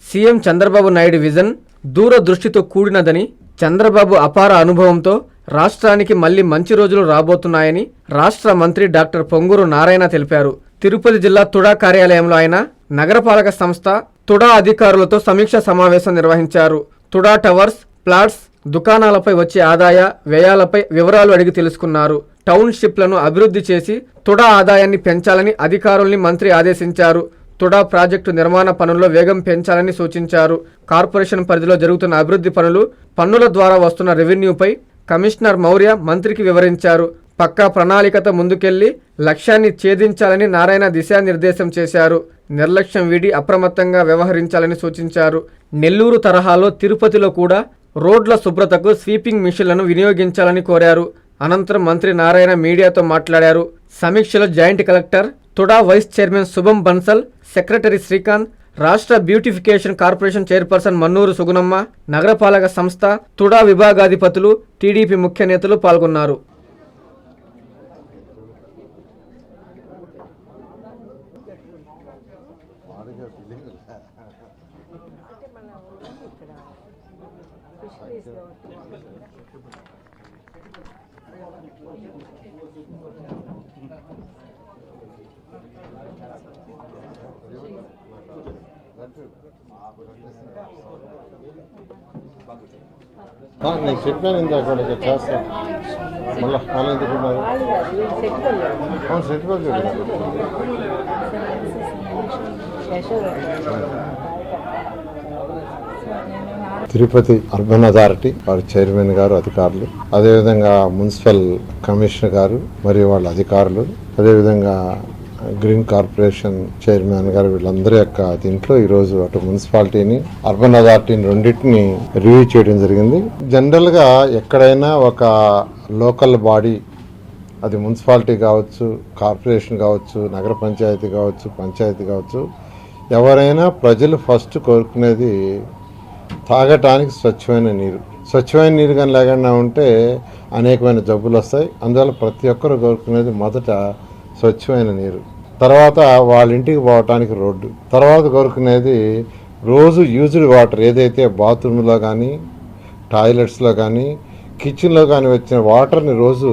CM Chandrababu Naidu vision దూరదృష్టితో కూడినదని, చంద్రబాబు అపార అనుభవంతో రాష్ట్రానికి మళ్లీ మంచి రోజులు రాబోతున్నాయని రాష్ట్ర మంత్రి డాక్టర్ పొంగూరు నారాయణ తెలిపారు. తిరుపతి జిల్లా తుడా కార్యాలయంలో ఆయన నగరపాలక సంస్థ తుడా అధికారులతో సమీక్షా సమావేశం నిర్వహించారు. తుడా టవర్స్, ప్లాట్స్, దుకాణాలపై వచ్చే ఆదాయ వ్యయాలపై వివరాలు అడిగి తెలుసుకున్నారు. టౌన్షిప్లను అభివృద్ధి చేసి తుడా ఆదాయాన్ని పెంచాలని అధికారుల్ని మంత్రి ఆదేశించారు. తుడా ప్రాజెక్టు నిర్మాణ పనుల్లో వేగం పెంచాలని సూచించారు. కార్పొరేషన్ పరిధిలో జరుగుతున్న అభివృద్ధి పనులు, పన్నుల ద్వారా వస్తున్న రెవెన్యూపై కమిషనర్ మౌర్య మంత్రికి వివరించారు. పక్కా ప్రణాళికతో ముందుకెళ్లి లక్ష్యాన్ని ఛేదించాలని నారాయణ దిశానిర్దేశం చేశారు. నిర్లక్ష్యం వీడి అప్రమత్తంగా వ్యవహరించాలని సూచించారు. నెల్లూరు తరహాలో తిరుపతిలో కూడా రోడ్ల శుభ్రతకు స్వీపింగ్ మిషన్లను వినియోగించాలని కోరారు. అనంతరం మంత్రి నారాయణ మీడియాతో మాట్లాడారు. సమీక్షలో joint collector, TUDA vice chairman Shubham Bansal, secretary Srikanth, రాష్ట్ర beautification corporation chairperson Mannuru Sugunamma, నగరపాలక సంస్థ తుడా విభాగాధిపతులు, టీడీపీ ముఖ్య నేతలు పాల్గొన్నారు. నేను చెప్పాను ఇందాక చేస్తా మళ్ళీ వాళ్ళు ఎందుకున్నారు సెట్ తిరుపతి అర్బన్ అథారిటీ వారి చైర్మన్ గారు, అధికారులు, అదేవిధంగా మున్సిపల్ కమిషనర్ గారు మరియు వాళ్ళ అధికారులు, అదేవిధంగా గ్రీన్ కార్పొరేషన్ చైర్మన్ గారు, వీళ్ళందరి యొక్క దీంట్లో ఈరోజు అటు మున్సిపాలిటీని, అర్బన్ అథారిటీని రెండింటిని రివ్యూ చేయడం జరిగింది. జనరల్ గా ఎక్కడైనా ఒక లోకల్ బాడీ, అది మున్సిపాలిటీ కావచ్చు, కార్పొరేషన్ కావచ్చు, నగర పంచాయతీ కావచ్చు, పంచాయతీ కావచ్చు, ఎవరైనా ప్రజలు ఫస్ట్ కోరుకునేది తాగటానికి స్వచ్ఛమైన నీరు. స్వచ్ఛమైన నీరు కానీ లేకుండా ఉంటే అనేకమైన జబ్బులు వస్తాయి. అందువల్ల ప్రతి ఒక్కరు కోరుకునేది మొదట స్వచ్ఛమైన నీరు, తర్వాత వాళ్ళ ఇంటికి పోవటానికి రోడ్డు, తర్వాత కోరుకునేది రోజు యూజ్డ్ వాటర్, ఏదైతే బాత్రూంలో కానీ, టాయిలెట్స్లో కానీ, కిచెన్లో కానీ వచ్చిన వాటర్ని రోజు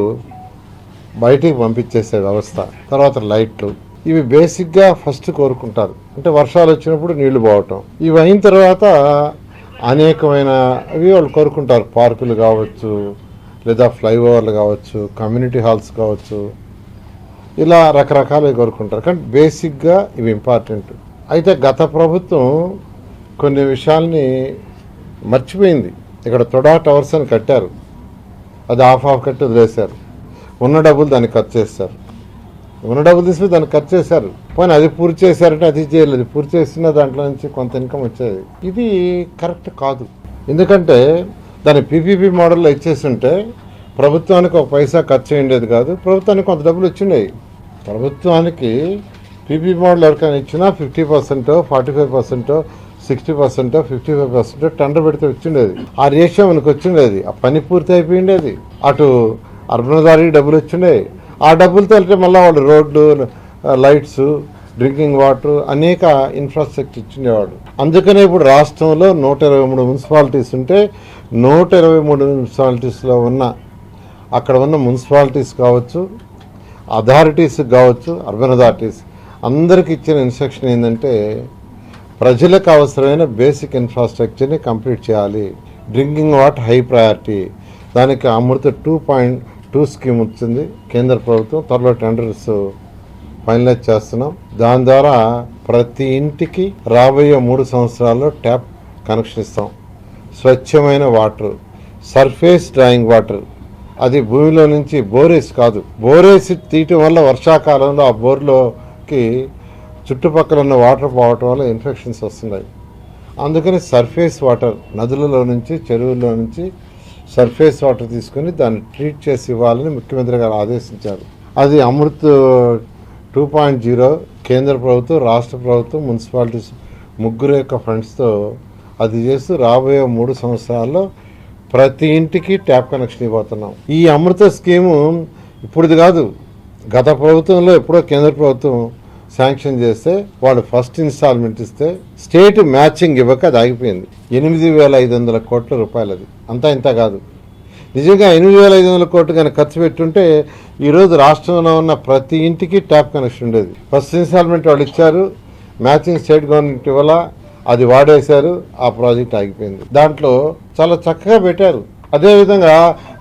బయటికి పంపించేసే వ్యవస్థ, తర్వాత లైట్లు, ఇవి బేసిక్గా ఫస్ట్ కోరుకుంటారు. అంటే వర్షాలు వచ్చినప్పుడు నీళ్లు పోవటం, ఇవి అయిన తర్వాత అనేకమైనవి వాళ్ళు కోరుకుంటారు. పార్కులు కావచ్చు, లేదా ఫ్లైఓవర్లు కావచ్చు, కమ్యూనిటీ హాల్స్ కావచ్చు, ఇలా రకరకాలుగా కోరుకుంటారు. కానీ బేసిక్గా ఇవి ఇంపార్టెంట్. అయితే గత ప్రభుత్వం కొన్ని విషయాల్ని మర్చిపోయింది. ఇక్కడ తుడా టవర్స్ అని కట్టారు, అది ఆఫ్ కట్టి వదిలేశారు. ఉన్న డబ్బులు దాన్ని ఖర్చు చేస్తారు, ఉన్న డబ్బులు తీసుకుని దాన్ని ఖర్చు చేశారు. పోనీ అది పూర్తి చేశారంటే అది చేయలేదు, పూర్తి చేసిన దాంట్లో నుంచి కొంత ఇన్కమ్ వచ్చేది. ఇది కరెక్ట్ కాదు. ఎందుకంటే దాన్ని పీపీపీ మోడల్లో ఇచ్చేస్తుంటే ప్రభుత్వానికి ఒక పైసా ఖర్చు అయ్యేది కాదు, ప్రభుత్వానికి కొంత డబ్బులు వచ్చిండేవి. ప్రభుత్వానికి పీపీ మోడల్ ఎవరికైనా ఇచ్చినా 50%, 45%, 60%, 55% టెండర్ పెడితే వచ్చిండేది. ఆ రేషియో మనకు వచ్చిండేది, ఆ పని పూర్తి అయిపోయిండేది. అటు అర్బన్ అథారిటీ డబ్బులు వచ్చిండేవి. ఆ డబ్బులతో వెళ్తే మళ్ళీ వాళ్ళు రోడ్లు, లైట్స్, డ్రింకింగ్ వాటర్, అనేక ఇన్ఫ్రాస్ట్రక్చర్ ఇచ్చిండేవాడు. అందుకనే ఇప్పుడు రాష్ట్రంలో 123 మున్సిపాలిటీస్ ఉంటే 123 మున్సిపాలిటీస్లో అక్కడ ఉన్న మున్సిపాలిటీస్ కావచ్చు, అథారిటీస్ కావచ్చు, అర్బన్ అథారిటీస్ అందరికి ఇచ్చిన ఇన్స్ట్రక్షన్ ఏంటంటే ప్రజలకు అవసరమైన బేసిక్ ఇన్ఫ్రాస్ట్రక్చర్ని కంప్లీట్ చేయాలి. Drinking water high priority. దానికి అమృత 2.2 స్కీమ్ వచ్చింది కేంద్ర ప్రభుత్వం. త్వరలో టెండర్స్ ఫైనలైజ్ చేస్తున్నాం. దాని ద్వారా ప్రతి ఇంటికి రాబోయే 3 సంవత్సరాల్లో ట్యాప్ కనెక్షన్ ఇస్తాం. స్వచ్ఛమైన వాటర్, సర్ఫేస్ డ్రాయింగ్ వాటర్, అది భూమిలో నుంచి బోరేసి కాదు, బోరేసి తీయటం వల్ల వర్షాకాలంలో ఆ బోర్లోకి చుట్టుపక్కల ఉన్న వాటర్ పోవటం వల్ల ఇన్ఫెక్షన్స్ వస్తున్నాయి. అందుకని సర్ఫేస్ వాటర్, నదులలో నుంచి, చెరువుల్లో నుంచి సర్ఫేస్ వాటర్ తీసుకుని దాన్ని ట్రీట్ చేసి ఇవ్వాలని ముఖ్యమంత్రి గారు ఆదేశించారు. అది అమృత్ 2.0 కేంద్ర ప్రభుత్వం, రాష్ట్ర ప్రభుత్వం, మున్సిపాలిటీస్ ముగ్గురు యొక్క ఫండ్స్తో అది చేస్తూ రాబోయే 3 సంవత్సరాల్లో ప్రతి ఇంటికి ట్యాప్ కనెక్షన్ ఇవ్వబోతున్నాం. ఈ అమృత స్కీము ఇప్పుడుది కాదు, గత ప్రభుత్వంలో ఎప్పుడో కేంద్ర ప్రభుత్వం శాంక్షన్ చేస్తే వాళ్ళు ఫస్ట్ ఇన్స్టాల్మెంట్ ఇస్తే స్టేట్ మ్యాచింగ్ ఇవ్వక అది ఆగిపోయింది. 8,500 కోట్ల రూపాయలు, అది అంతా ఇంత కాదు. నిజంగా 8,500 కోట్లు కనుక ఖర్చు పెట్టుంటే ఈరోజు రాష్ట్రంలో ఉన్న ప్రతి ఇంటికి ట్యాప్ కనెక్షన్ ఉండేది. ఫస్ట్ ఇన్స్టాల్మెంట్ వాళ్ళు ఇచ్చారు, మ్యాచింగ్ స్టేట్ గవర్నమెంట్ ఇవ్వాల, అది వాడేశారు, ఆ ప్రాజెక్ట్ ఆగిపోయింది. దాంట్లో చాలా చక్కగా పెట్టారు. అదేవిధంగా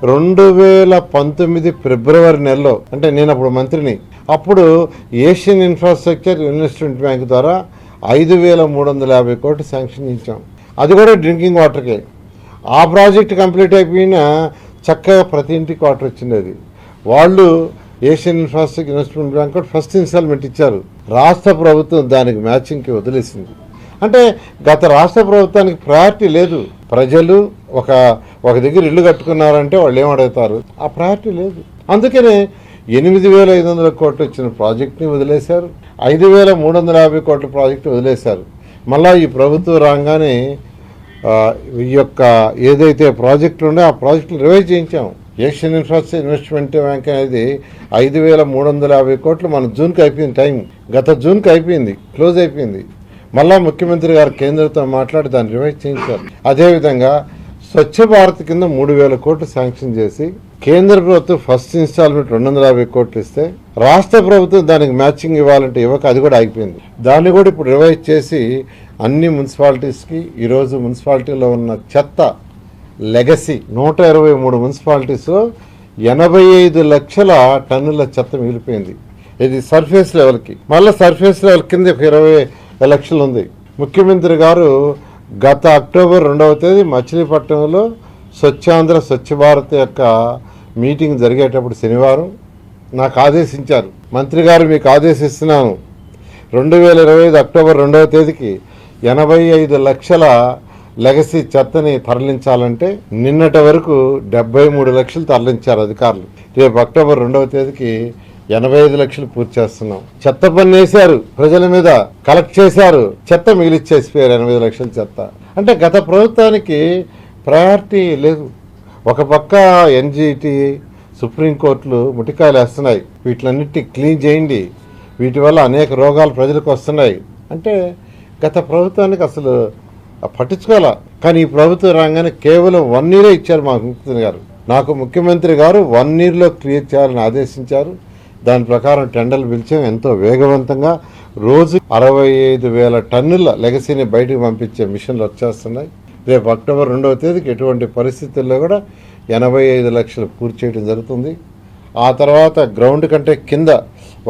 2019 ఫిబ్రవరి నెలలో, అంటే నేను అప్పుడు మంత్రిని, అప్పుడు ఏషియన్ ఇన్ఫ్రాస్ట్రక్చర్ ఇన్వెస్ట్మెంట్ బ్యాంక్ ద్వారా 5,350 కోట్లు శాంక్షన్ ఇచ్చాం. అది కూడా డ్రింకింగ్ వాటర్కే. ఆ ప్రాజెక్ట్ కంప్లీట్ అయిపోయినా చక్కగా ప్రతి ఇంటికి వాటర్ వచ్చింది. అది వాళ్ళు ఏషియన్ ఇన్ఫ్రాస్ట్రక్చర్ ఇన్వెస్ట్మెంట్ బ్యాంక్ కూడా ఫస్ట్ ఇన్స్టాల్మెంట్ ఇచ్చారు. రాష్ట్ర ప్రభుత్వం దానికి మ్యాచింగ్కి వదిలేసింది. అంటే గత రాష్ట్ర ప్రభుత్వానికి ప్రయారిటీ లేదు. ప్రజలు ఒక దగ్గర ఇల్లు కట్టుకున్నారంటే వాళ్ళు ఏమడుగుతారు, ఆ ప్రయారిటీ లేదు. అందుకనే 8,500 కోట్లు వచ్చిన ప్రాజెక్ట్ని వదిలేశారు, 5,350 కోట్ల ప్రాజెక్టు వదిలేశారు. మళ్ళీ ఈ ప్రభుత్వం రాగానే ఈ యొక్క ఏదైతే ప్రాజెక్టులు ఉన్నాయో ఆ ప్రాజెక్టులు రివైజ్ చేయించాం. ఏషియన్ ఇన్ఫ్రాస్ట్రక్చర్ ఇన్వెస్ట్మెంట్ బ్యాంక్ అనేది 5,350 కోట్లు మన జూన్కి అయిపోయింది. టైం గత జూన్కి అయిపోయింది, క్లోజ్ అయిపోయింది. మళ్ళా ముఖ్యమంత్రి గారు కేంద్రంతో మాట్లాడి దాన్ని రివైజ్ చేయించారు. అదేవిధంగా స్వచ్ఛ భారత్ కింద 3,000 కోట్లు శాంక్షన్ చేసి కేంద్ర ప్రభుత్వం ఫస్ట్ ఇన్స్టాల్మెంట్ 250 కోట్లు ఇస్తే రాష్ట్ర ప్రభుత్వం దానికి మ్యాచింగ్ ఇవ్వాలంటే ఇవ్వక అది కూడా ఆగిపోయింది. దాన్ని కూడా ఇప్పుడు రివైజ్ చేసి అన్ని మున్సిపాలిటీస్కి ఈరోజు మున్సిపాలిటీలో ఉన్న చెత్త లెగసీ 123 మున్సిపాలిటీస్లో 85 లక్షల టన్నుల చెత్త మిగిలిపోయింది. ఇది సర్ఫేస్ లెవెల్కి. మళ్ళీ సర్ఫేస్ లెవెల్ కింద 20 లక్షలు ఉంది. ముఖ్యమంత్రి గారు గత అక్టోబర్ 2వ తేదీ మచిలీపట్నంలో స్వచ్ఛాంధ్ర స్వచ్ఛ భారత్ యొక్క మీటింగ్ జరిగేటప్పుడు శనివారం నాకు ఆదేశించారు, మంత్రి గారు మీకు ఆదేశిస్తున్నాను 2025 అక్టోబర్ 2వ తేదీకి 85 లక్షల లెగసీ చెత్తని తరలించాలంటే నిన్నటి వరకు 73 లక్షలు తరలించారు అధికారులు. రేపు అక్టోబర్ 2వ తేదీకి 85 లక్షలు పూర్తి చేస్తున్నాం. చెత్త పన్ను వేశారు, ప్రజల మీద కలెక్ట్ చేశారు, చెత్త మిగిలిచ్చేసిపోయారు 85 లక్షల చెత్త. అంటే గత ప్రభుత్వానికి ప్రయారిటీ లేదు. ఒక పక్క ఎన్జిటి సుప్రీంకోర్టులు ముటికాయలు వేస్తున్నాయి, వీటిలన్నిటిని క్లీన్ చేయండి, వీటి వల్ల అనేక రోగాలు ప్రజలకు వస్తున్నాయి అంటే గత ప్రభుత్వానికి అసలు పట్టించుకోవాలా. కానీ ఈ ప్రభుత్వం రాగానే కేవలం 1 year ఇచ్చారు మా ముఖ్యమంత్రి గారు. నాకు ముఖ్యమంత్రి గారు 1 yearలో క్లియర్ చేయాలని ఆదేశించారు. దాని ప్రకారం టెండర్లు పిలిచాం. ఎంతో వేగవంతంగా రోజు 65,000 టన్నుల లెగసీని బయటకు పంపించే మిషన్లు వచ్చేస్తున్నాయి. రేపు అక్టోబర్ 2వ తేదీకి ఎటువంటి పరిస్థితుల్లో కూడా 85 లక్షలు పూర్తి చేయడం జరుగుతుంది. ఆ తర్వాత గ్రౌండ్ కంటే కింద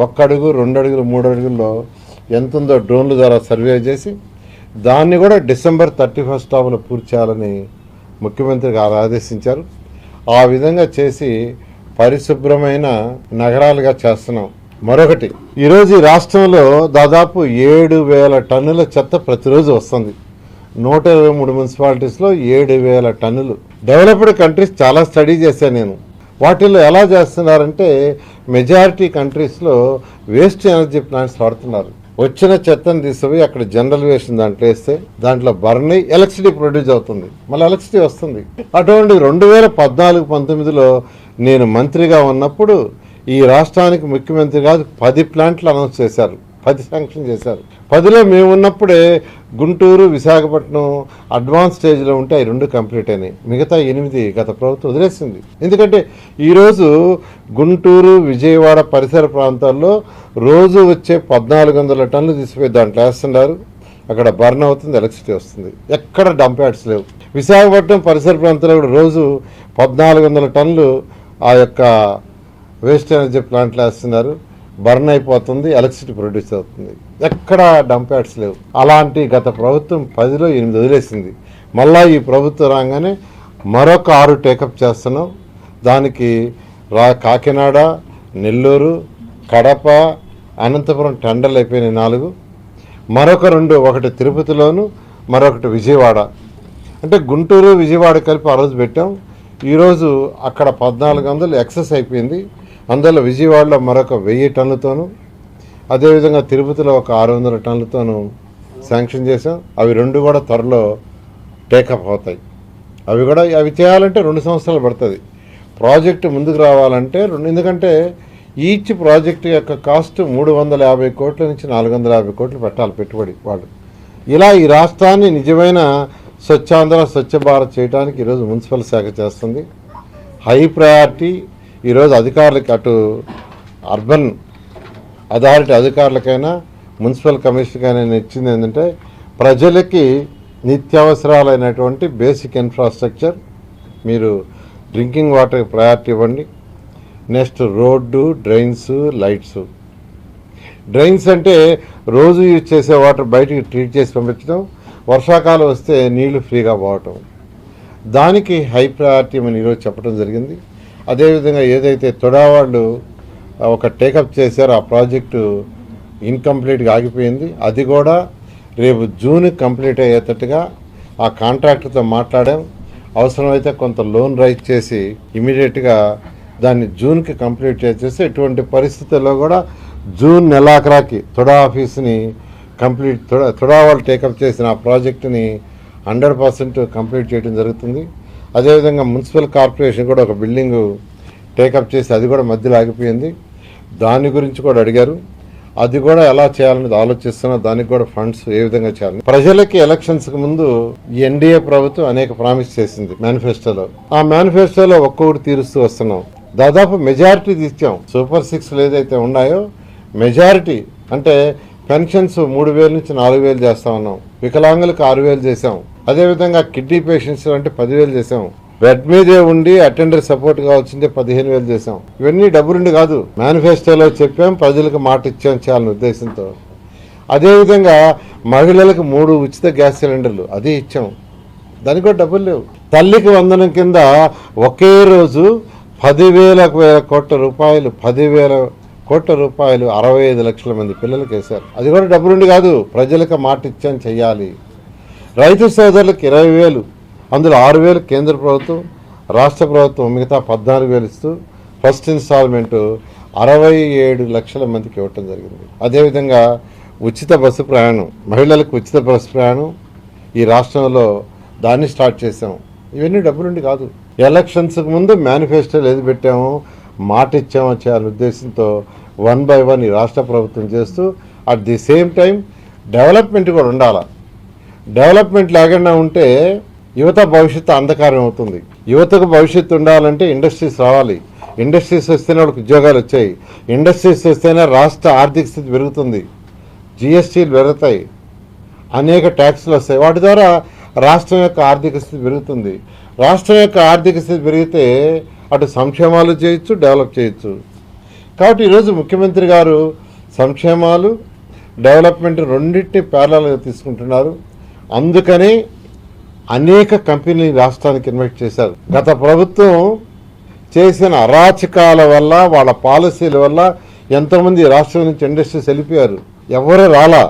1 అడుగు 2 అడుగులు 3 అడుగుల్లో ఎంత ఉందో డ్రోన్ల ద్వారా సర్వే చేసి దాన్ని కూడా డిసెంబర్ 31 పూర్తి చేయాలని ముఖ్యమంత్రి గారు ఆదేశించారు. ఆ విధంగా చేసి పరిశుభ్రమైన నగరాలుగా చేస్తున్నాం. మరొకటి, ఈరోజు ఈ రాష్ట్రంలో దాదాపు 7,000 టన్నుల చెత్త ప్రతిరోజు వస్తుంది. 123 మున్సిపాలిటీస్లో 7,000 టన్నులు. డెవలప్డ్ కంట్రీస్ చాలా స్టడీ చేశాను నేను. వాటిల్లో ఎలా చేస్తున్నారంటే మెజారిటీ కంట్రీస్లో వేస్ట్ ఎనర్జీ ప్లాంట్స్ వాడుతున్నారు. వచ్చిన చెత్తను తీసుకుపోయి అక్కడ జనరల్ వేస్ట్ దాంట్లో వేస్తే దాంట్లో బర్న్ అయ్యి ఎలక్ట్రిసిటీ ప్రొడ్యూస్ అవుతుంది, మళ్ళీ ఎలక్ట్రిసిటీ వస్తుంది. అటువంటి 2014-19లో నేను మంత్రిగా ఉన్నప్పుడు ఈ రాష్ట్రానికి ముఖ్యమంత్రి కాదు 10 ప్లాంట్లు అనౌన్స్ చేశారు, 10 శాంక్షన్ చేశారు. 10లో మేము ఉన్నప్పుడే గుంటూరు విశాఖపట్నం అడ్వాన్స్ స్టేజ్లో ఉంటే అవి 2 కంప్లీట్ అయినాయి. మిగతా 8 గత ప్రభుత్వం వదిలేసింది. ఎందుకంటే ఈరోజు గుంటూరు విజయవాడ పరిసర ప్రాంతాల్లో రోజు వచ్చే 1,400 టన్నులు తీసిపోయి దాంట్లో వేస్తున్నారు. అక్కడ బర్న్ అవుతుంది, ఎలక్ట్రిసిటీ వస్తుంది. ఎక్కడ డంప్ యార్డ్స్ లేవు. విశాఖపట్నం పరిసర ప్రాంతాల్లో కూడా రోజు 1,400 టన్నులు ఆ యొక్క వేస్ట్ ఎనర్జీ ప్లాంట్లు వేస్తున్నారు, బర్న్ అయిపోతుంది, ఎలక్ట్రిసిటీ ప్రొడ్యూస్ అవుతుంది. ఎక్కడ డంప్ యార్డ్స్ లేవు. అలాంటి గత ప్రభుత్వం 10లో 8 వదిలేసింది. మళ్ళా ఈ ప్రభుత్వం రాగానే మరొక 6 టేకప్ చేస్తున్నాం. దానికి కాకినాడ, నెల్లూరు, కడప, అనంతపురం టెండర్లు అయిపోయినాయి 4. మరొక 2, ఒకటి తిరుపతిలోను, మరొకటి విజయవాడ. అంటే గుంటూరు విజయవాడ కలిపి ఆ రోజు పెట్టాం. ఈరోజు అక్కడ 1,400 ఎక్సెస్ అయిపోయింది. అందులో విజయవాడలో మరొక 1000 టన్నులతోనూ, అదేవిధంగా తిరుపతిలో ఒక 600 టన్నులతోనూ శాంక్షన్ చేసాం. అవి 2 కూడా త్వరలో టేకప్ అవుతాయి. అవి చేయాలంటే 2 సంవత్సరాలు పడుతుంది. ప్రాజెక్టు ముందుకు రావాలంటే ఎందుకంటే ఈచ్ ప్రాజెక్టు యొక్క కాస్ట్ 350 కోట్ల నుంచి 450 కోట్లు పెట్టాలి పెట్టుబడి వాళ్ళు. ఇలా ఈ రాష్ట్రాన్ని నిజమైన స్వచ్ఛాంధ్ర స్వచ్ఛ భారత్ చేయడానికి ఈరోజు మున్సిపల్ శాఖ చేస్తుంది. హై ప్రయారిటీ ఈరోజు అధికారులకి, అటు అర్బన్ అథారిటీ అధికారులకైనా మున్సిపల్ కమిషనర్కైనా ఇచ్చింది ఏంటంటే ప్రజలకి నిత్యావసరాలైనటువంటి బేసిక్ ఇన్ఫ్రాస్ట్రక్చర్, మీరు డ్రింకింగ్ వాటర్కి ప్రయారిటీ ఇవ్వండి. Next road, drains, lights. Drains అంటే రోజు యూజ్ చేసే వాటర్ బయటికి ట్రీట్ చేసి పంపించడం, వర్షాకాలం వస్తే నీళ్లు ఫ్రీగా పోవటం, దానికి హై ప్రయారిటీ అని ఈరోజు చెప్పడం జరిగింది. అదేవిధంగా ఏదైతే తొడా వాళ్ళు ఒక టేకప్ చేశారో ఆ ప్రాజెక్టు ఇన్కంప్లీట్గా ఆగిపోయింది, అది కూడా రేపు జూన్ కంప్లీట్ అయ్యేటట్టుగా ఆ కాంట్రాక్టర్తో మాట్లాడాం. అవసరమైతే కొంత లోన్ రైజ్ చేసి ఇమీడియట్గా దాన్ని జూన్కి కంప్లీట్ చేసేసి ఎటువంటి పరిస్థితుల్లో కూడా జూన్ నెలాఖరాకి తొడా ఆఫీస్ని కంప్లీట్ తొడా వాళ్ళు టేకప్ చేసిన ఆ ప్రాజెక్టుని 100% కంప్లీట్ చేయడం జరుగుతుంది. అదేవిధంగా మున్సిపల్ కార్పొరేషన్ కూడా ఒక బిల్డింగు టేకప్ చేసి అది కూడా మధ్యలో ఆగిపోయింది, దాని గురించి కూడా అడిగారు. అది కూడా ఎలా చేయాలనేది ఆలోచిస్తున్నా, దానికి కూడా ఫండ్స్ ఏ విధంగా చేయాలి. ప్రజలకి ఎలక్షన్స్కి ముందు ఈ ఎన్డీఏ ప్రభుత్వం అనేక ప్రామిస్ చేసింది మేనిఫెస్టోలో. ఆ మేనిఫెస్టోలో ఒక్కొక్కటి తీరుస్తూ వస్తున్నాం. దాదాపు మెజారిటీ ఇచ్చాం. సూపర్ 6 ఏదైతే ఉన్నాయో మెజారిటీ అంటే పెన్షన్స్ 3,000 నుంచి 4,000 చేస్తా ఉన్నాం, వికలాంగులకు 6,000 చేసాం, అదేవిధంగా కిడ్నీ పేషెంట్స్ అంటే 10,000 చేసాం, బెడ్ మీదే ఉండి అటెండర్ సపోర్ట్ కావాల్సిందే 15,000 చేసాం. ఇవన్నీ డబ్బులుండి కాదు, మేనిఫెస్టోలో చెప్పాం, ప్రజలకు మాట ఇచ్చాం చేయాలనే ఉద్దేశంతో. అదేవిధంగా మహిళలకు 3 ఉచిత గ్యాస్ సిలిండర్లు అది ఇచ్చాం, దానికి కూడా డబ్బులు లేవు. తల్లికి వందనం కింద ఒకే రోజు 10,000 కోట్ల రూపాయలు 10,000 కోట్ల రూపాయలు 65 లక్షల మంది పిల్లలకి వేశారు, అది కూడా డబ్బులుండి కాదు, ప్రజలకు మాట ఇచ్చాం చెయ్యాలి. రైతు సోదరులకు 20,000, అందులో 6,000 కేంద్ర ప్రభుత్వం, రాష్ట్ర ప్రభుత్వం మిగతా 14,000 ఇస్తూ ఫస్ట్ ఇన్స్టాల్మెంటు 67 లక్షల మందికి ఇవ్వటం జరిగింది. అదేవిధంగా ఉచిత బస్సు ప్రయాణం, మహిళలకు ఉచిత బస్సు ప్రయాణం ఈ రాష్ట్రంలో దాన్ని స్టార్ట్ చేసాం. ఇవన్నీ డబ్బులుండి కాదు. ఎలక్షన్స్కి ముందు మేనిఫెస్టోలు ఏది పెట్టామో మాట ఇచ్చామో చేయాలనే ఉద్దేశంతో 1 by 1 ఈ రాష్ట్ర ప్రభుత్వం చేస్తూ at the same time development కూడా ఉండాలి. డెవలప్మెంట్ లేకుండా ఉంటే యువత భవిష్యత్తు అంధకారం అవుతుంది. యువతకు భవిష్యత్తు ఉండాలంటే ఇండస్ట్రీస్ రావాలి, ఇండస్ట్రీస్ వస్తేనే వాళ్ళకి ఉద్యోగాలు వచ్చాయి, ఇండస్ట్రీస్ వస్తేనే రాష్ట్ర ఆర్థిక స్థితి పెరుగుతుంది, జిఎస్టీలు పెరుగుతాయి, అనేక ట్యాక్సులు వస్తాయి, వాటి ద్వారా రాష్ట్రం యొక్క ఆర్థిక స్థితి పెరుగుతుంది. రాష్ట్రం యొక్క ఆర్థిక స్థితి పెరిగితే అటు సంక్షేమాలు చేయొచ్చు, డెవలప్ చేయొచ్చు. కాబట్టి ఈరోజు ముఖ్యమంత్రి గారు సంక్షేమాలు, డెవలప్మెంట్ రెండింటిని ప్యారలల్గా తీసుకుంటున్నారు. అందుకని అనేక కంపెనీలు రాష్ట్రానికి ఇన్వెస్ట్ చేశారు. గత ప్రభుత్వం చేసిన అరాచకాల వల్ల, వాళ్ళ పాలసీల వల్ల ఎంతోమంది రాష్ట్రం నుంచి ఇండస్ట్రీస్ వెళ్ళిపోయారు, ఎవరు రాలా.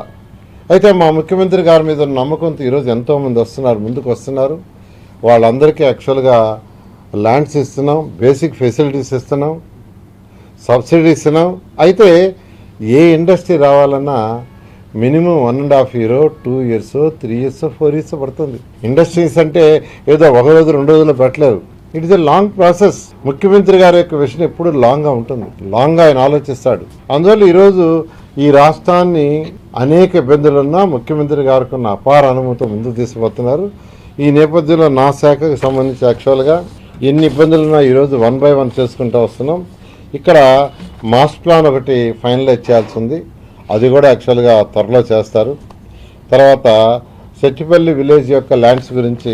అయితే మా ముఖ్యమంత్రి గారి మీద ఉన్న నమ్మకంతో ఈరోజు ఎంతోమంది వస్తున్నారు, ముందుకు వస్తున్నారు. వాళ్ళందరికీ యాక్చువల్గా ల్యాండ్స్ ఇస్తున్నాం, బేసిక్ ఫెసిలిటీస్ ఇస్తున్నాం, సబ్సిడీ ఇస్తున్నాం. అయితే ఏ ఇండస్ట్రీ రావాలన్నా minimum 1.5 year, 2 years, 3 years, 4 years పడుతుంది. ఇండస్ట్రీస్ అంటే ఏదో 1 రోజు 2 రోజుల్లో పెట్టలేరు. It is a long process. ముఖ్యమంత్రి గారి యొక్క విషయం ఎప్పుడు లాంగ్గా ఉంటుంది, లాంగ్గా ఆయన ఆలోచిస్తాడు. అందువల్ల ఈరోజు ఈ రాష్ట్రాన్ని అనేక ఇబ్బందులున్నా ముఖ్యమంత్రి గారికి ఉన్న అపార అనుభవంతో ముందుకు తీసుకుపోతున్నారు. ఈ నేపథ్యంలో నా శాఖకు సంబంధించి యాక్చువల్గా ఎన్ని ఇబ్బందులున్నా ఈరోజు 1 by 1 చేసుకుంటూ వస్తున్నాం. ఇక్కడ మాస్టర్ ప్లాన్ ఒకటి ఫైనలైజ్ చేయాల్సి ఉంది, అది కూడా యాక్చువల్గా త్వరలో చేస్తారు. తర్వాత సెట్టిపల్లి విలేజ్ యొక్క ల్యాండ్స్ గురించి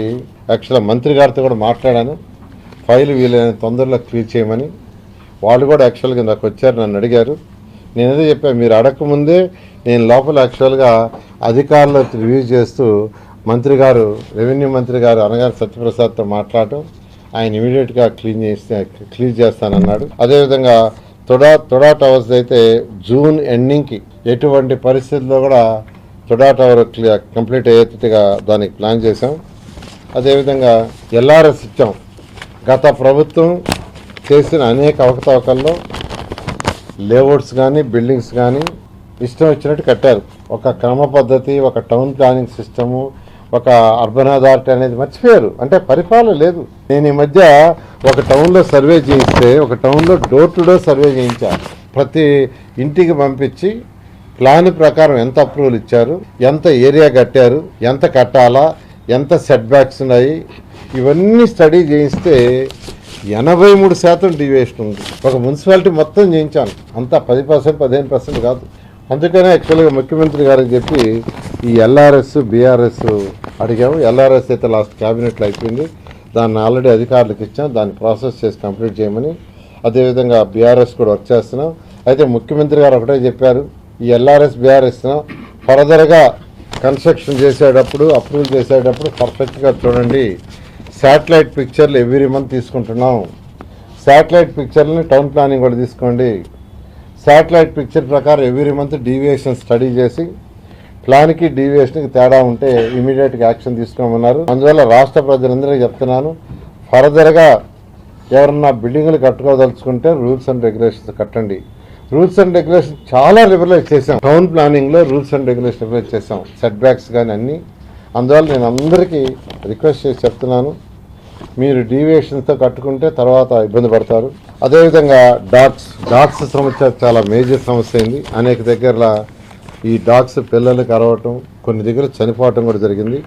యాక్చువల్గా మంత్రి గారితో కూడా మాట్లాడాను, ఫైల్ వీలైన తొందరలో క్లియర్ చేయమని. వాళ్ళు కూడా యాక్చువల్గా నాకు వచ్చారు, నన్ను అడిగారు. నేనేదో చెప్పాను, మీరు అడగకముందే నేను లోపల యాక్చువల్గా అధికారులతో రివ్యూ చేస్తూ మంత్రి గారు, రెవెన్యూ మంత్రి గారు అనగారు సత్యప్రసాద్తో మాట్లాడటం, ఆయన ఇమీడియట్గా క్లియర్ చేస్తానన్నాడు. అదేవిధంగా తొడా టవర్స్ అయితే జూన్ ఎండింగ్కి ఎటువంటి పరిస్థితుల్లో కూడా తొడా టవర్ కంప్లీట్ అయ్యేట్టుగా దానికి ప్లాన్ చేసాం. అదేవిధంగా ఎల్ఆర్ఎస్ ఇచ్చాం. గత ప్రభుత్వం చేసిన అనేక అవకతవకల్లో లేఅవుట్స్ కానీ బిల్డింగ్స్ కానీ ఇష్టం వచ్చినట్టు కట్టారు. ఒక క్రమ పద్ధతి, ఒక టౌన్ ప్లానింగ్ సిస్టము, ఒక అర్బన్ అథారిటీ అనేది మర్చిపోయారు. అంటే పరిపాలన లేదు. నేను ఈ మధ్య ఒక టౌన్లో సర్వే చేయిస్తే, ఒక టౌన్లో డోర్ టు డోర్ సర్వే చేయించాను. ప్రతి ఇంటికి పంపించి ప్లాన్ ప్రకారం ఎంత అప్రూవల్ ఇచ్చారు, ఎంత ఏరియా కట్టారు, ఎంత కట్టాలా, ఎంత సెట్ బ్యాక్స్ ఉన్నాయి, ఇవన్నీ స్టడీ చేయిస్తే 83% డీవియేషన్ ఉంది. ఒక మున్సిపాలిటీ మొత్తం చేయించాను, అంతా 10% 15% కాదు. అందుకనే యాక్చువల్గా ముఖ్యమంత్రి గారికి చెప్పి ఈ ఎల్ఆర్ఎస్ బీఆర్ఎస్ అడిగాము. ఎల్ఆర్ఎస్ అయితే లాస్ట్ క్యాబినెట్లో అయిపోయింది, దాన్ని ఆల్రెడీ అధికారులకు ఇచ్చాం, దాన్ని ప్రాసెస్ చేసి కంప్లీట్ చేయమని. అదేవిధంగా బీఆర్ఎస్ కూడా వర్క్ చేస్తున్నాం. అయితే ముఖ్యమంత్రి గారు ఒకటే చెప్పారు, ఈ ఎల్ఆర్ఎస్ బీఆర్ఎస్ ఫర్దర్గా కన్స్ట్రక్షన్ చేసేటప్పుడు అప్రూవల్ చేసేటప్పుడు పర్ఫెక్ట్గా చూడండి. శాటిలైట్ పిక్చర్లు ఎవ్రీ మంత్ తీసుకుంటున్నాం. శాటిలైట్ పిక్చర్లని టౌన్ ప్లానింగ్ కూడా తీసుకోండి. శాటిలైట్ పిక్చర్ ప్రకారం ఎవ్రీ మంత్ డీవియేషన్ స్టడీ చేసి ప్లాన్కి డీవియేషన్కి తేడా ఉంటే ఇమీడియట్గా యాక్షన్ తీసుకోమన్నారు. అందువల్ల రాష్ట్ర ప్రజలందరికీ చెప్తున్నాను, ఫర్దర్గా ఎవరన్నా బిల్డింగ్లు కట్టుకోదలుచుకుంటే రూల్స్ అండ్ రెగ్యులేషన్స్ కట్టండి. రూల్స్ అండ్ రెగ్యులేషన్ చాలా లిబరలైజ్ చేసాం. టౌన్ ప్లానింగ్లో రూల్స్ అండ్ రెగ్యులేషన్ లిబరలైజ్ చేసాం, సెట్ బ్యాక్స్ కానీ అన్నీ. అందువల్ల నేను అందరికీ రిక్వెస్ట్ చేసి చెప్తున్నాను, మీరు డీవియేషన్స్తో కట్టుకుంటే తర్వాత ఇబ్బంది పడతారు. అదేవిధంగా డాగ్స్ సమస్య చాలా మేజర్ సమస్య అయింది. అనేక దగ్గర ఈ డాగ్స్ పిల్లలకి అరవటం, కొన్ని దగ్గర చనిపోవటం కూడా జరిగింది.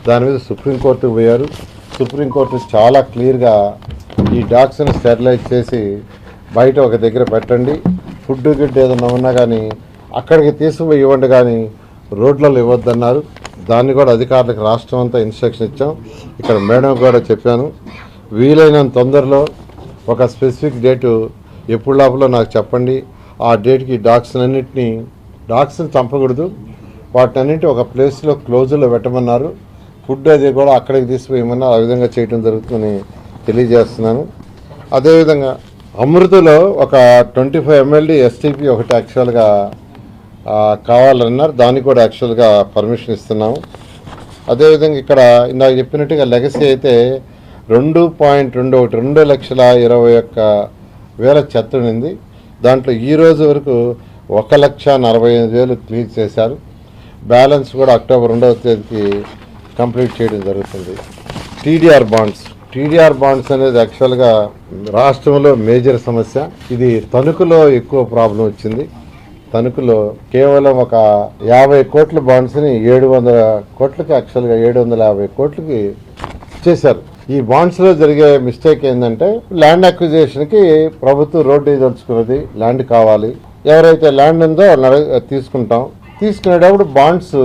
దాని మీద సుప్రీంకోర్టుకు పోయారు. సుప్రీంకోర్టు చాలా క్లియర్గా ఈ డాగ్స్ని స్టెరిలైజ్ చేసి బయట ఒక దగ్గర పెట్టండి, ఫుడ్ గిడ్ ఏదన్నా ఉన్నా కానీ అక్కడికి తీసుకుపోయి ఇవ్వండి, కానీ రోడ్లలో ఇవ్వద్దన్నారు. దాన్ని కూడా అధికారులకు రాష్ట్రం అంతా ఇన్స్ట్రక్షన్ ఇచ్చాం. ఇక్కడ మేడం కూడా చెప్పాను, వీలైనంత తొందరలో ఒక స్పెసిఫిక్ డేటు ఎప్పుడు లోపల నాకు చెప్పండి. ఆ డేట్కి డాగ్స్ని చంపకూడదు, వాటినన్నింటి ఒక ప్లేస్లో క్లోజ్లో పెట్టమన్నారు. ఫుడ్ అది కూడా అక్కడికి తీసుకుపోయమన్నారు. ఆ విధంగా చేయడం జరుగుతుందని తెలియజేస్తున్నాను. అదేవిధంగా అమృతలో ఒక 25 ml ఎస్టీపీ ఒకటి యాక్చువల్గా కావాలన్నారు, దానికి కూడా యాక్చువల్గా పర్మిషన్ ఇస్తున్నాము. అదేవిధంగా ఇక్కడ ఇందాక చెప్పినట్టుగా లెగసీ అయితే 2,21,00,20,000 చెత్త ఉంది. దాంట్లో ఈ రోజు వరకు 1,45,000 క్లీన్ చేశారు. బ్యాలెన్స్ కూడా అక్టోబర్ 2వ తేదీకి కంప్లీట్ చేయడం జరుగుతుంది. టీడీఆర్ బాండ్స్ అనేది యాక్చువల్గా రాష్ట్రంలో మేజర్ సమస్య. ఇది తణుకులో ఎక్కువ ప్రాబ్లం వచ్చింది. తణుకులో కేవలం ఒక 50 కోట్ల బాండ్స్ని 700 కోట్లకి యాక్చువల్గా 750 కోట్లకి ఇచ్చేశారు. ఈ బాండ్స్లో జరిగే మిస్టేక్ ఏంటంటే ల్యాండ్ అక్విజిషన్కి ప్రభుత్వం రోడ్డు వేయదలుచుకున్నది, ల్యాండ్ కావాలి, ఎవరైతే ల్యాండ్ ఉందో తీసుకునేటప్పుడు బాండ్స్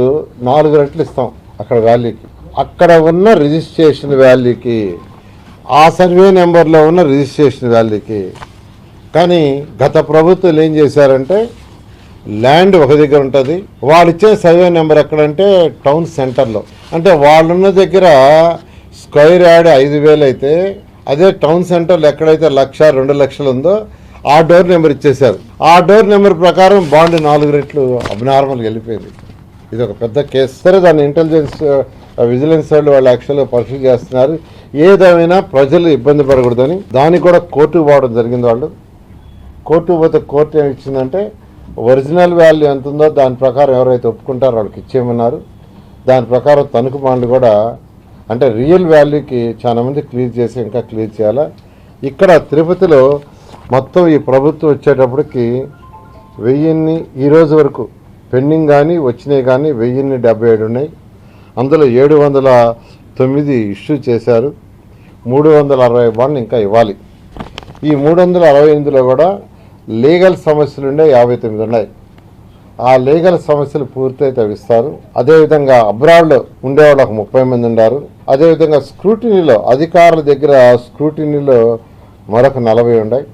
4 రెట్లు ఇస్తాం అక్కడ వాల్యూకి, అక్కడ ఉన్న రిజిస్ట్రేషన్ వాల్యూకి, ఆ సర్వే నెంబర్లో ఉన్న రిజిస్ట్రేషన్ వాల్యూకి. కానీ గత ప్రభుత్వాలు ఏం చేశారంటే ల్యాండ్ ఒక దగ్గర ఉంటుంది, వాళ్ళు ఇచ్చే సర్వే నెంబర్ ఎక్కడంటే టౌన్ సెంటర్లో, అంటే వాళ్ళున్న దగ్గర స్క్వేర్ యార్డ్ 5,000 అయితే అదే టౌన్ సెంటర్లో ఎక్కడైతే 1,00,000 2,00,000 ఉందో ఆ డోర్ నెంబర్ ఇచ్చేశారు. ఆ డోర్ నెంబర్ ప్రకారం బాండ్ 4 రెట్లు అబ్నార్మల్గా వెళ్ళిపోయింది. ఇది ఒక పెద్ద కేసు. సరే, దాన్ని ఇంటెలిజెన్స్ విజిలెన్స్ వాళ్ళు యాక్చువల్గా పరిశీలి చేస్తున్నారు. ఏదేమైనా ప్రజలు ఇబ్బంది పడకూడదని దానికి కూడా కోర్టుకు పోవడం జరిగింది. వాళ్ళు కోర్టుకు పోతే కోర్టు ఏమి ఇచ్చిందంటే ఒరిజినల్ వాల్యూ ఎంత ఉందో దాని ప్రకారం ఎవరైతే ఒప్పుకుంటారో వాళ్ళకి ఇచ్చేయమన్నారు. దాని ప్రకారం తణుకు బాండ్ కూడా అంటే రియల్ వాల్యూకి చాలా మంది క్లియర్ చేసి ఇంకా క్లియర్ చేయాలా. ఇక్కడ తిరుపతిలో మొత్తం ఈ ప్రభుత్వం వచ్చేటప్పటికి 1000 ఈ రోజు వరకు పెండింగ్ కానీ వచ్చినాయి కానీ 1077 ఉన్నాయి. అందులో 709 ఇష్యూ చేశారు. 360 బాండ్లు ఇంకా ఇవ్వాలి. ఈ 368లో కూడా లీగల్ సమస్యలు ఉండే 59 ఉన్నాయి. ఆ లీగల్ సమస్యలు పూర్తయితే అవి ఇస్తారు. అదేవిధంగా అబ్రాడ్లో ఉండేవాళ్ళు ఒక 30 మంది ఉన్నారు. అదేవిధంగా స్క్రూటినీలో అధికారుల దగ్గర స్క్రూటినీలో మరొక 40 ఉన్నాయి.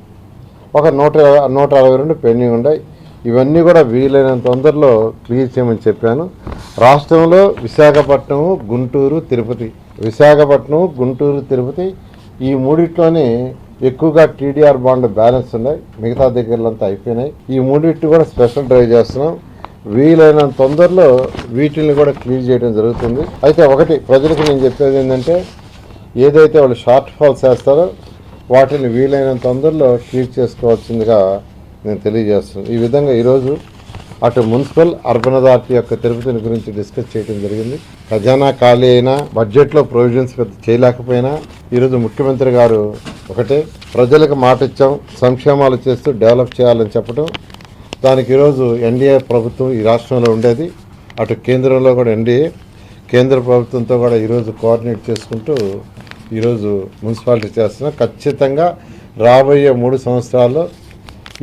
ఒక 162 పెండింగ్ ఉన్నాయి. ఇవన్నీ కూడా వీలైనంత తొందరలో క్లియర్ చేయమని చెప్పాను. రాష్ట్రంలో విశాఖపట్నం, గుంటూరు, తిరుపతి ఈ మూడిట్లోనే ఎక్కువగా టీడీఆర్ బాండ్ బ్యాలెన్స్ ఉన్నాయి. మిగతా దగ్గరలంతా అయిపోయినాయి. ఈ మూడింటి కూడా స్పెషల్ డ్రైవ్ చేస్తున్నాం. వీలైనంత తొందరలో వీటిని కూడా క్లియర్ చేయడం జరుగుతుంది. అయితే ఒకటి ప్రజలకు నేను చెప్పేది ఏంటంటే ఏదైతే వాళ్ళు షార్ట్ ఫాల్స్ చేస్తారో వాటిని వీలైనంత తొందరలో క్లియర్ చేసుకోవాల్సిందిగా నేను తెలియజేస్తున్నాను. ఈ విధంగా ఈరోజు అటు మున్సిపల్ అర్బన్ అథారిటీ యొక్క తిరుపతిని గురించి డిస్కస్ చేయడం జరిగింది. ఖజానా ఖాళీ అయినా బడ్జెట్లో ప్రొవిజన్స్ పెద్ద చేయలేకపోయినా ఈరోజు ముఖ్యమంత్రి గారు ఒకటే ప్రజలకు మాట ఇచ్చాం, సంక్షేమాలు చేస్తూ డెవలప్ చేయాలని చెప్పడం. దానికి ఈరోజు ఎన్డీఏ ప్రభుత్వం ఈ రాష్ట్రంలో ఉండేది, అటు కేంద్రంలో కూడా ఎన్డీఏ కేంద్ర ప్రభుత్వంతో కూడా ఈరోజు కోఆర్డినేట్ చేసుకుంటూ ఈరోజు మున్సిపాలిటీ చేస్తున్నాం. ఖచ్చితంగా రాబోయే 3 సంవత్సరాల్లో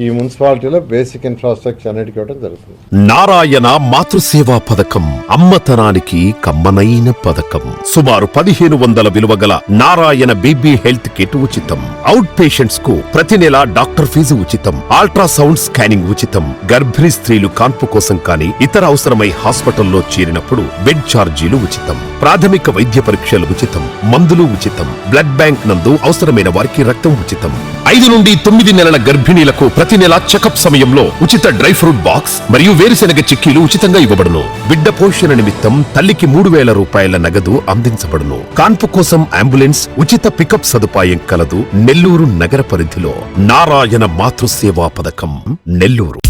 ఈ మున్సిపాలిటీలో బేసిక్ ఇన్ఫ్రాస్ట్రక్చర్ అన్నిటికీ ఇవ్వడం జరుగుతుంది. నారాయణ మాతృసేవా పథకం అమ్మతనానికి కమ్మనైన పథకం. సుమారు 1500 విలువ గల నారాయణ బీబీ హెల్త్ కిట్ ఉచితం. అవుట్ పేషెంట్స్ కు ప్రతి నెల డాక్టర్ ఫీజు ఉచితం. అల్ట్రాసౌండ్ స్కానింగ్ ఉచితం. గర్భిణీ స్త్రీలు కాన్పు కోసం కానీ ఇతర అవసరమై హాస్పిటల్లో చేరినప్పుడు బెడ్ ఛార్జీలు ఉచితం. ప్రాథమిక వైద్య పరీక్షలు ఉచితం. మందులు ఉచితం. బ్లడ్ బ్యాంక్ నందు అవసరమైన వారికి రక్తం ఉచితం. 5 నుండి 9 నెలల గర్భిణీలకు ప్రతి నెల చెకప్ సమయంలో ఉచిత డ్రై ఫ్రూట్ బాక్స్ మరియు వేరుశెనగ చిక్కీలు ఉచితంగా ఇవ్వబడును. బిడ్డ పోషణ నిమిత్తం తల్లికి 3000 రూపాయల నగదు అందించబడును. కాన్పు కోసం అంబులెన్స్ ఉచిత పికప్ సదుపాయం కలదు. నెల్లూరు నగర పరిధిలో నారాయణ మాతృసేవా పథకం, నెల్లూరు.